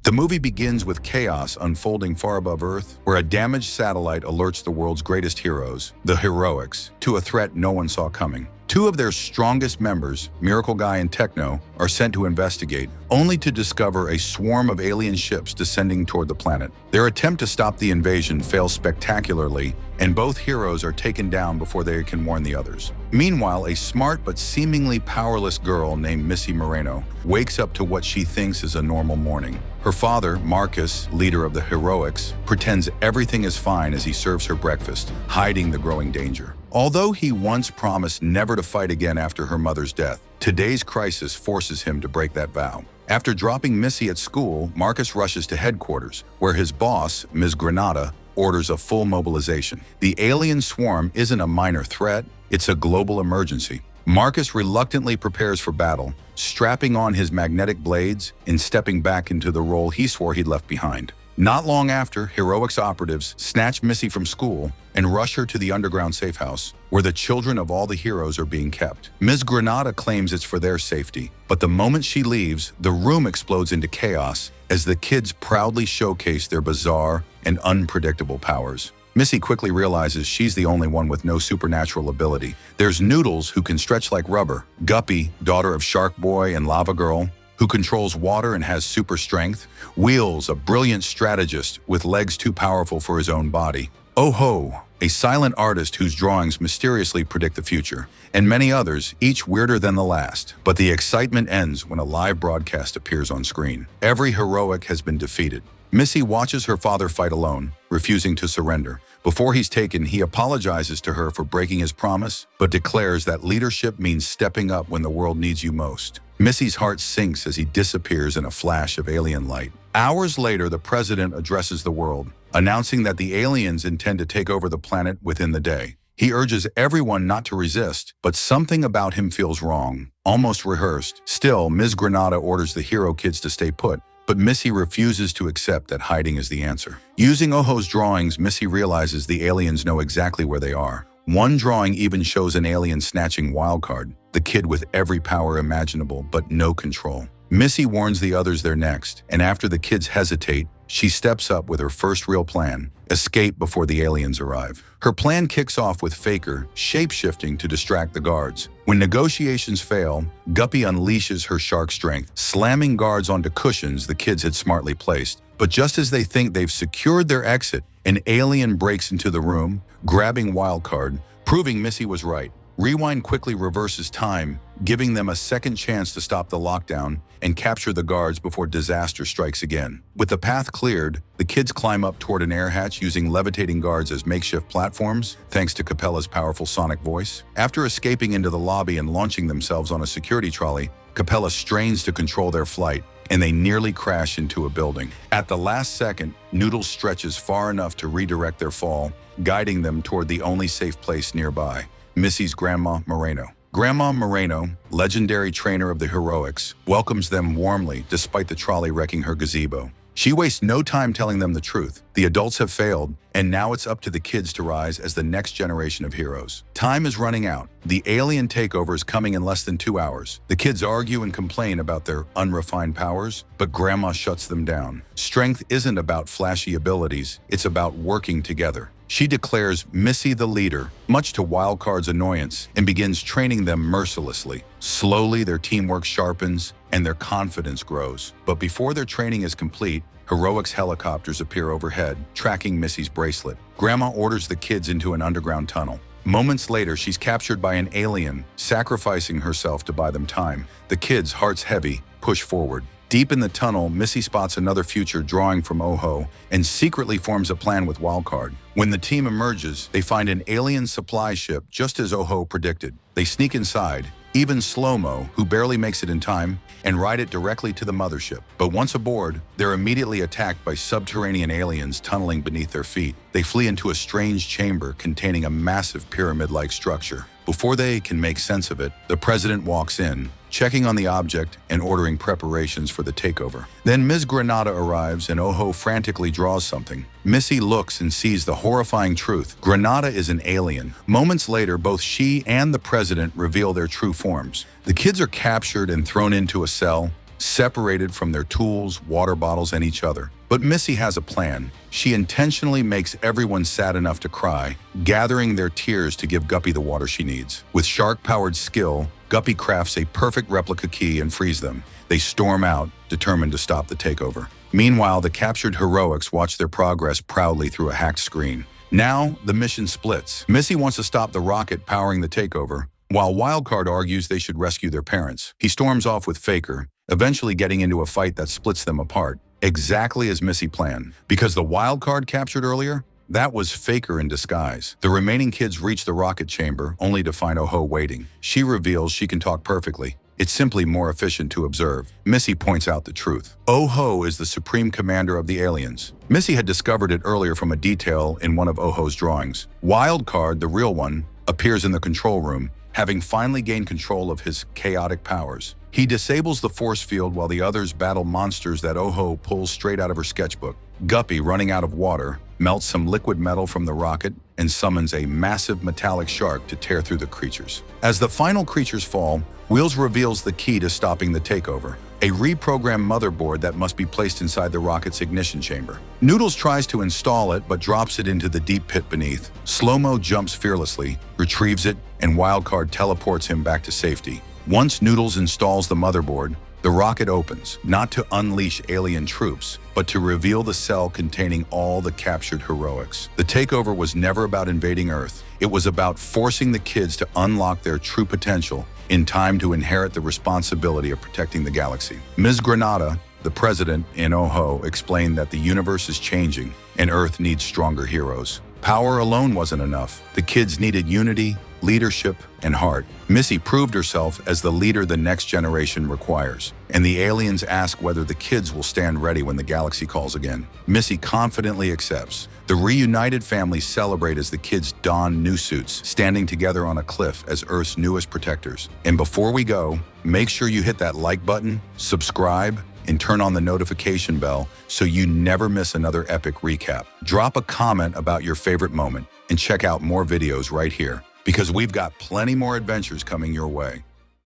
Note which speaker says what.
Speaker 1: The movie begins with chaos unfolding far above Earth, where a damaged satellite alerts the world's greatest heroes, the Heroics, to a threat no one saw coming. Two of their strongest members, Miracle Guy and Techno, are sent to investigate, only to discover a swarm of alien ships descending toward the planet. Their attempt to stop the invasion fails spectacularly, and both heroes are taken down before they can warn the others. Meanwhile, a smart but seemingly powerless girl named Missy Moreno wakes up to what she thinks is a normal morning. Her father, Marcus, leader of the Heroics, pretends everything is fine as he serves her breakfast, hiding the growing danger. Although he once promised never to fight again after her mother's death, today's crisis forces him to break that vow. After dropping Missy at school, Marcus rushes to headquarters, where his boss, Ms. Granada, orders a full mobilization. The alien swarm isn't a minor threat, it's a global emergency. Marcus reluctantly prepares for battle, strapping on his magnetic blades and stepping back into the role he swore he'd left behind. Not long after, Heroics operatives snatch Missy from school and rush her to the underground safe house, where the children of all the heroes are being kept. Ms. Granada claims it's for their safety, but the moment she leaves, the room explodes into chaos as the kids proudly showcase their bizarre and unpredictable powers. Missy quickly realizes she's the only one with no supernatural ability. There's Noodles, who can stretch like rubber, Guppy, daughter of Shark Boy and Lava Girl, who controls water and has super strength, Wheels, a brilliant strategist with legs too powerful for his own body, Oh-Ho, a silent artist whose drawings mysteriously predict the future, and many others, each weirder than the last. But the excitement ends when a live broadcast appears on screen. Every heroic has been defeated. Missy watches her father fight alone, refusing to surrender. Before he's taken, he apologizes to her for breaking his promise, but declares that leadership means stepping up when the world needs you most. Missy's heart sinks as he disappears in a flash of alien light. Hours later, the president addresses the world, announcing that the aliens intend to take over the planet within the day. He urges everyone not to resist, but something about him feels wrong, almost rehearsed. Still, Ms. Granada orders the hero kids to stay put, but Missy refuses to accept that hiding is the answer. Using Oh-Ho's drawings, Missy realizes the aliens know exactly where they are. One drawing even shows an alien snatching Wildcard, the kid with every power imaginable but no control. Missy warns the others they're next, and after the kids hesitate, she steps up with her first real plan: escape before the aliens arrive. Her plan kicks off with Faker shape-shifting to distract the guards. When negotiations fail, Guppy unleashes her shark strength, slamming guards onto cushions the kids had smartly placed. But just as they think they've secured their exit, an alien breaks into the room, grabbing Wildcard, proving Missy was right. Rewind quickly reverses time, giving them a second chance to stop the lockdown and capture the guards before disaster strikes again. With the path cleared, the kids climb up toward an air hatch using levitating guards as makeshift platforms, thanks to Capella's powerful sonic voice. After escaping into the lobby and launching themselves on a security trolley, Capella strains to control their flight, and they nearly crash into a building. At the last second, Noodles stretches far enough to redirect their fall, guiding them toward the only safe place nearby: Missy's Grandma Moreno. Grandma Moreno, legendary trainer of the Heroics, welcomes them warmly despite the trolley wrecking her gazebo. She wastes no time telling them the truth. The adults have failed, and now it's up to the kids to rise as the next generation of heroes. Time is running out. The alien takeover is coming in less than 2 hours. The kids argue and complain about their unrefined powers, but Grandma shuts them down. Strength isn't about flashy abilities, it's about working together. She declares Missy the leader, much to Wildcard's annoyance, and begins training them mercilessly. Slowly, their teamwork sharpens and their confidence grows. But before their training is complete, Heroics helicopters appear overhead, tracking Missy's bracelet. Grandma orders the kids into an underground tunnel. Moments later, she's captured by an alien, sacrificing herself to buy them time. The kids, hearts heavy, push forward. Deep in the tunnel, Missy spots another future drawing from Oh-Ho and secretly forms a plan with Wildcard. When the team emerges, they find an alien supply ship just as Oh-Ho predicted. They sneak inside, even Slow-Mo, who barely makes it in time, and ride it directly to the mothership. But once aboard, they're immediately attacked by subterranean aliens tunneling beneath their feet. They flee into a strange chamber containing a massive pyramid-like structure. Before they can make sense of it, the president walks in, checking on the object and ordering preparations for the takeover. Then Ms. Granada arrives and Oh-Ho frantically draws something. Missy looks and sees the horrifying truth. Granada is an alien. Moments later, both she and the president reveal their true forms. The kids are captured and thrown into a cell, separated from their tools, water bottles, and each other. But Missy has a plan. She intentionally makes everyone sad enough to cry, gathering their tears to give Guppy the water she needs. With shark-powered skill, Guppy crafts a perfect replica key and frees them. They storm out, determined to stop the takeover. Meanwhile, the captured heroics watch their progress proudly through a hacked screen. Now, the mission splits. Missy wants to stop the rocket powering the takeover, while Wildcard argues they should rescue their parents. He storms off with Faker, eventually getting into a fight that splits them apart, exactly as Missy planned. Because the Wildcard captured earlier, that was Faker in disguise. The remaining kids reach the rocket chamber, only to find Oho waiting. She reveals she can talk perfectly. It's simply more efficient to observe. Missy points out the truth. Oho is the supreme commander of the aliens. Missy had discovered it earlier from a detail in one of Oho's drawings. Wildcard, the real one, appears in the control room, having finally gained control of his chaotic powers. He disables the force field while the others battle monsters that Oho pulls straight out of her sketchbook. Guppy, running out of water, melts some liquid metal from the rocket and summons a massive metallic shark to tear through the creatures. As the final creatures fall, Wheels reveals the key to stopping the takeover, a reprogrammed motherboard that must be placed inside the rocket's ignition chamber. Noodles tries to install it but drops it into the deep pit beneath. Slow-Mo jumps fearlessly, retrieves it, and Wildcard teleports him back to safety. Once Noodles installs the motherboard, the rocket opens, not to unleash alien troops, but to reveal the cell containing all the captured heroics. The takeover was never about invading Earth. It was about forcing the kids to unlock their true potential in time to inherit the responsibility of protecting the galaxy. Ms. Granada, the president in Oho, explained that the universe is changing and Earth needs stronger heroes. Power alone wasn't enough. The kids needed unity, leadership, and heart. Missy proved herself as the leader the next generation requires, and the aliens ask whether the kids will stand ready when the galaxy calls again. Missy confidently accepts. The reunited families celebrate as the kids don new suits, standing together on a cliff as Earth's newest protectors. And before we go, make sure you hit that like button, subscribe, and turn on the notification bell so you never miss another epic recap. Drop a comment about your favorite moment and check out more videos right here, because we've got plenty more adventures coming your way.